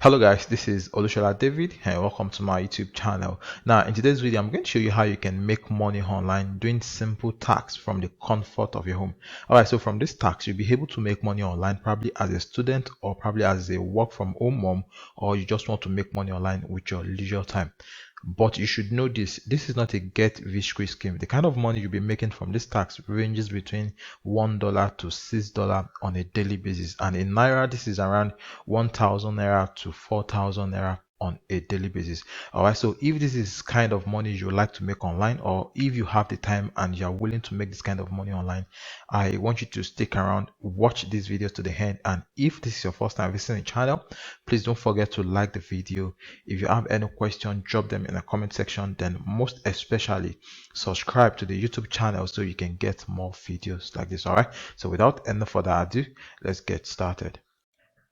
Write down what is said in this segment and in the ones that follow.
Hello guys, this is David and welcome to my YouTube channel. Now in today's video I'm going to show you how you can make money online doing simple tasks from the comfort of your home. Alright, so from this task you'll be able to make money online probably as a student or probably as a work from home mom, or you just want to make money online with your leisure time. But you should know this is not a get rich quick scheme. The kind of money you'll be making from this tax ranges between $1 to $6 on a daily basis, and in naira this is around 1,000 naira to 4,000 naira on a daily basis. All right, so if this is kind of money you would like to make online, or if you have the time and you're willing to make this kind of money online, I want you to stick around, watch this video to the end. And if this is your first time visiting the channel, please don't forget to like the video. If you have any question, drop them in the comment section. Then most especially subscribe to the YouTube channel so you can get more videos like this. All right, so without any further ado, let's get started.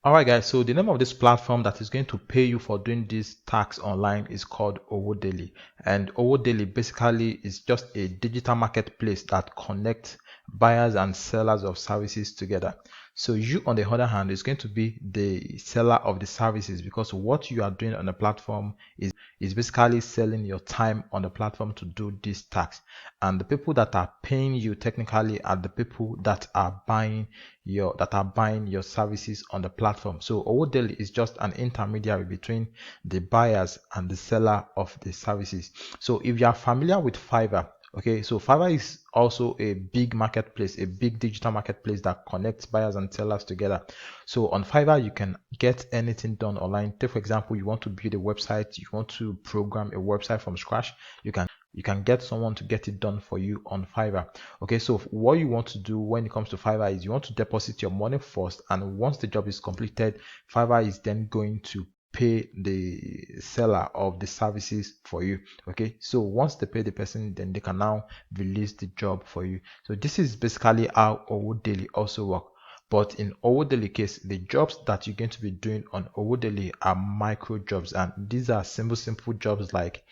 Alright guys, so the name of this platform that is going to pay you for doing this tax online is called OwoDaily. And OwoDaily basically is just a digital marketplace that connects buyers and sellers of services together. So you, on the other hand, is going to be the seller of the services, because what you are doing on the platform is basically selling your time on the platform to do this tax. And the people that are paying you technically are the people that are buying your services on the platform. So OwoDaily is just an intermediary between the buyers and the seller of the services. So if you are familiar with Fiverr, okay, so Fiverr is also a big marketplace, a big digital marketplace that connects buyers and sellers together. So on Fiverr, you can get anything done online. Take for example, you want to build a website, you want to program a website from scratch, you can get someone to get it done for you on Fiverr. Okay, so what you want to do when it comes to Fiverr is you want to deposit your money first, and once the job is completed, Fiverr is then going to pay the seller of the services for you. Okay, so once they pay the person, then they can now release the job for you. So this is basically how OwoDaily also work. But in OwoDaily case, the jobs that you're going to be doing on OwoDaily are micro jobs, and these are simple jobs like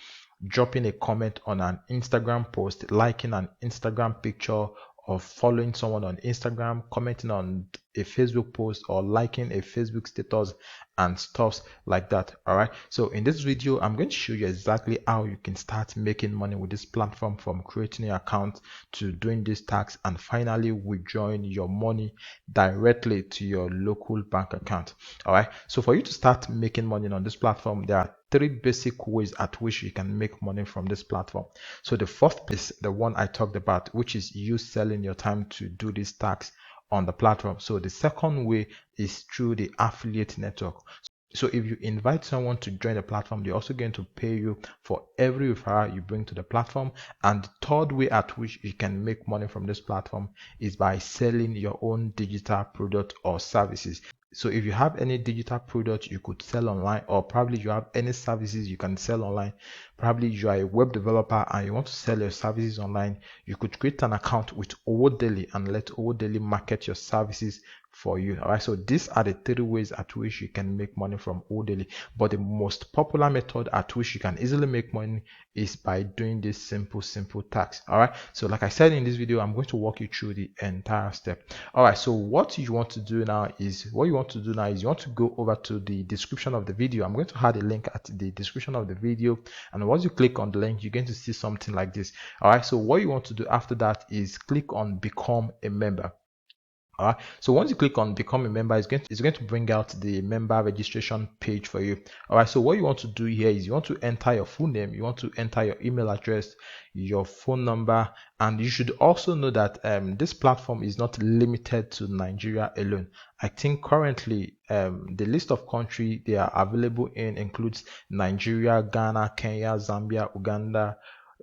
dropping a comment on an Instagram post, liking an Instagram picture, or following someone on Instagram, commenting on a Facebook post, or liking a Facebook status and stuffs like that. All right, so in this video I'm going to show you exactly how you can start making money with this platform, from creating your account to doing this tax and finally withdrawing your money directly to your local bank account. All right, so for you to start making money on this platform, there are three basic ways at which you can make money from this platform. So the first is the one I talked about, which is you selling your time to do this tax on the platform. So the second way is through the affiliate network. So if you invite someone to join the platform, they're also going to pay you for every referral you bring to the platform. And the third way at which you can make money from this platform is by selling your own digital product or services. So if you have any digital product you could sell online, or probably you have any services you can sell online, probably you are a web developer and you want to sell your services online, you could create an account with OwoDaily and let OwoDaily market your services for you. All right, so these are the three ways at which you can make money from OwoDaily. But the most popular method at which you can easily make money is by doing this simple tax. All right, so like I said in this video, I'm going to walk you through the entire step. All right, so what you want to do now is you want to go over to the description of the video. I'm going to add a link at the description of the video, and once you click on the link, you're going to see something like this. All right, so what you want to do after that is click on become a member. All right, so once you click on become a member, it's going to bring out the member registration page for you. All right, so what you want to do here is you want to enter your full name, you want to enter your email address, your phone number, and you should also know that this platform is not limited to Nigeria alone. I think currently the list of countries they are available in includes Nigeria, Ghana, Kenya, Zambia, Uganda,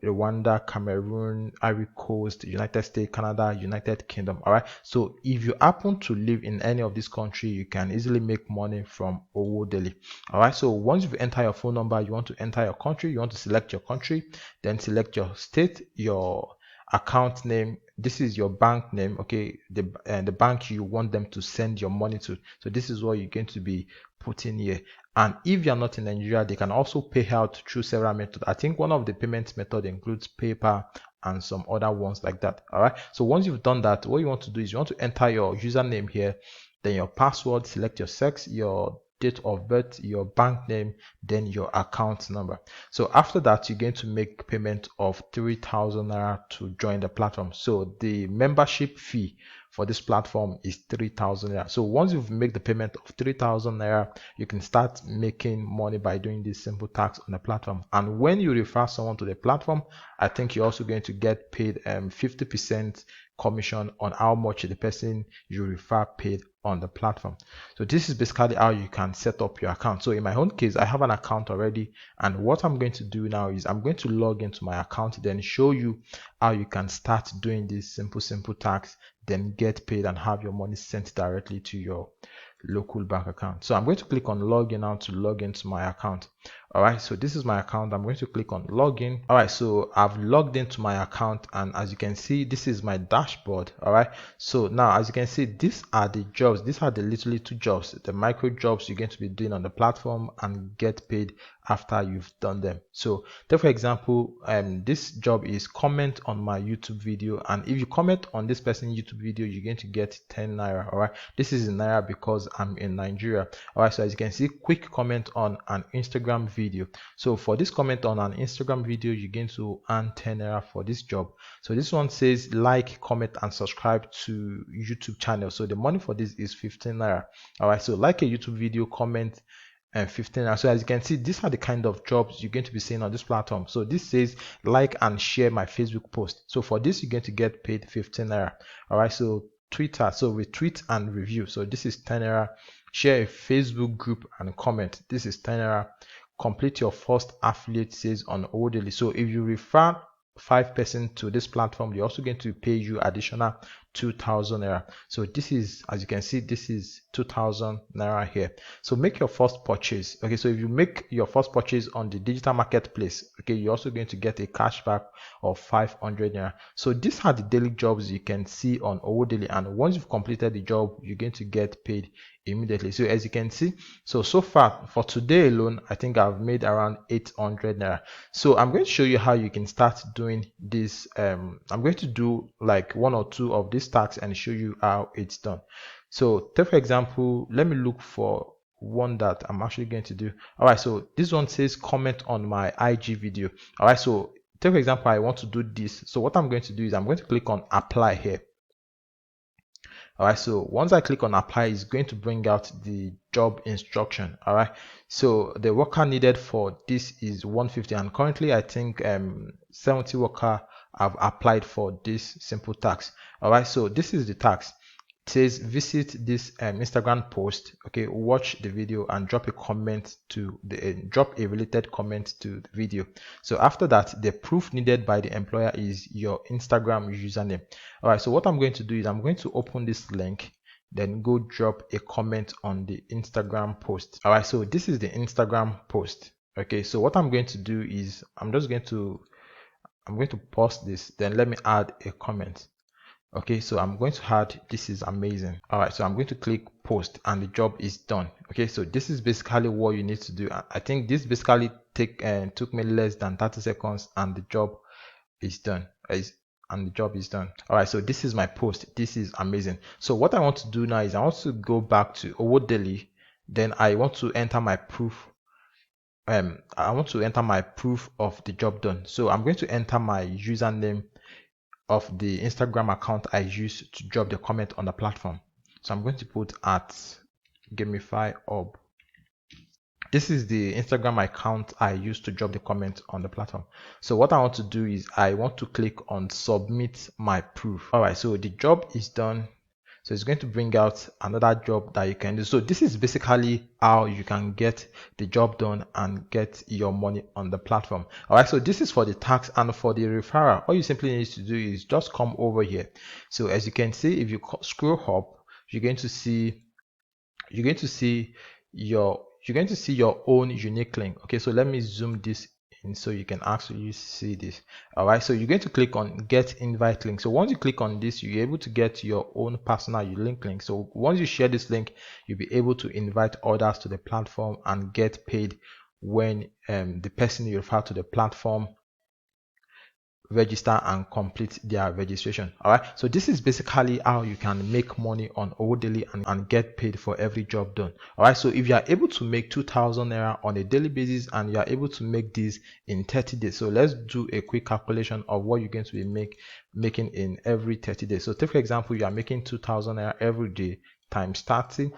Rwanda, Cameroon, Ivory Coast, United States, Canada, United Kingdom. All right, so if you happen to live in any of these countries, you can easily make money from OwoDaily. All right, so once you enter your phone number, you want to enter your country, you want to select your country, then select your state, your account name. This is your bank name, okay, the bank you want them to send your money to. So this is what you're going to be putting here. And if you're not in Nigeria, they can also pay out through several methods. I think one of the payment method includes PayPal and some other ones like that. All right, so once you've done that, what you want to do is you want to enter your username here, then your password, select your sex, your date of birth, your bank name, then your account number. So after that, you're going to make payment of 3,000 naira to join the platform. So the membership fee for this platform is 3,000 naira. So once you've made the payment of 3,000 naira, you can start making money by doing this simple task on the platform. And when you refer someone to the platform, I think you're also going to get paid 50% commission on how much the person you refer paid on the platform. So this is basically how you can set up your account. So in my own case, I have an account already, and what I'm going to do now is I'm going to log into my account, then show you how you can start doing this simple tasks, then get paid and have your money sent directly to your local bank account. So I'm going to click on login now to log into my account. All right, so this is my account. I'm going to click on login. All right, so I've logged into my account, and as you can see, this is my dashboard. All right, so now as you can see, these are the jobs. These are the little jobs, the micro jobs you're going to be doing on the platform and get paid after you've done them. So take for example, this job is comment on my YouTube video, and if you comment on this person's YouTube video, you're going to get 10 naira. All right, this is in naira because I'm in Nigeria. All right, so as you can see, quick comment on an Instagram video. So for this comment on an Instagram video, you're going to earn 10 naira for this job. So this one says like, comment and subscribe to YouTube channel. So the money for this is 15 naira. All right, so like a YouTube video, comment, and 15 naira. So as you can see, these are the kind of jobs you're going to be seeing on this platform. So this says like and share my Facebook post. So for this, you're going to get paid 15 naira. All right, so Twitter, so retweet and review, so this is 10 naira. Share a Facebook group and comment, this is 10 naira. Complete your first affiliate sales on OwoDaily. So if you refer 5 persons to this platform, they're also going to pay you additional 2,000 naira. So this is, as you can see, this is 2,000 naira here. So make your first purchase. Okay, so if you make your first purchase on the digital marketplace, okay, you're also going to get a cashback of 500 naira. So these are the daily jobs you can see on OwoDaily, and once you've completed the job, you're going to get paid immediately. So as you can see, so far for today alone, I think I've made around 800 naira. So I'm going to show you how you can start doing this. I'm going to do like 1 or 2 of these tasks and show you how it's done. So take for example, let me look for one that I'm actually going to do. All right, so this one says comment on my IG video. All right, so take for example, I want to do this. So what I'm going to do is I'm going to click on apply here. All right, so once I click on apply, it's going to bring out the job instruction. All right, so the worker needed for this is 150, and currently I think 70 worker have applied for this simple task. All right, so this is the task. It says visit this Instagram post, okay, watch the video and drop a comment to the drop a related comment to the video. So after that, the proof needed by the employer is your Instagram username. All right, so what I'm going to do is I'm going to open this link, then go drop a comment on the Instagram post. All right, so this is the Instagram post. Okay, so what I'm going to do is I'm going to pause this, then let me add a comment. Okay, so I'm going to add this is amazing. All right, so I'm going to click post and the job is done. Okay, so this is basically what you need to do. I think this basically took me less than 30 seconds and the job is done. And the job is done. All right, so this is my post. This is amazing. So what I want to do now is I want to go back to OwoDaily, then I want to enter my proof. I want to enter my proof of the job done. So I'm going to enter my username of the Instagram account I used to drop the comment on the platform. So I'm going to put at GamifyHub. This is the Instagram account I used to drop the comment on the platform. So what I want to do is I want to click on submit my proof. All right, so the job is done. So it's going to bring out another job that you can do. So this is basically how you can get the job done and get your money on the platform. All right, so this is for the tax, and for the referral, all you simply need to do is just come over here. So as you can see, if you scroll up, you're going to see your own unique link. Okay, so let me zoom this in so you can actually see this. All right, so you're going to click on get invite link. So once you click on this, you're able to get your own personal link. So once you share this link, you'll be able to invite others to the platform and get paid when the person you refer to the platform register and complete their registration. All right, so this is basically how you can make money on OwoDaily and get paid for every job done. All right, so if you are able to make 2,000 naira on a daily basis and you are able to make this in 30 days, so let's do a quick calculation of what you're going to be making in every 30 days. So take for example, you are making 2,000 naira every day times 30.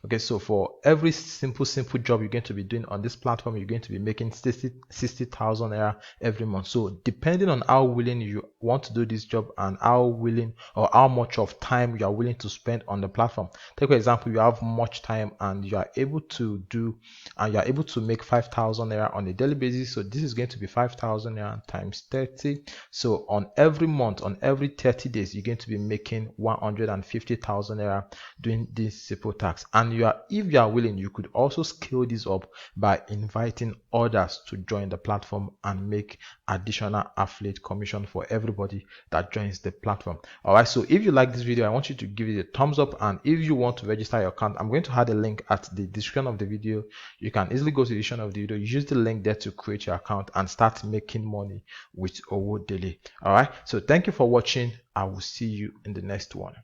Okay, so for every simple job you're going to be doing on this platform, you're going to be making 60,000 naira every month. So depending on how willing you want to do this job and how willing or how much of time you are willing to spend on the platform. Take for example, you have much time and you are able to make 5,000 naira on a daily basis. So this is going to be 5,000 naira times 30. So on every month, on every 30 days, you're going to be making 150,000 naira doing this simple task. And if you are willing, you could also scale this up by inviting others to join the platform and make additional affiliate commission for everybody that joins the platform. All right, so if you like this video, I want you to give it a thumbs up, and if you want to register your account, I'm going to add a link at the description of the video. You can easily go to the description of the video, use the link there to create your account and start making money with OwoDaily. All right, so thank you for watching. I will see you in the next one.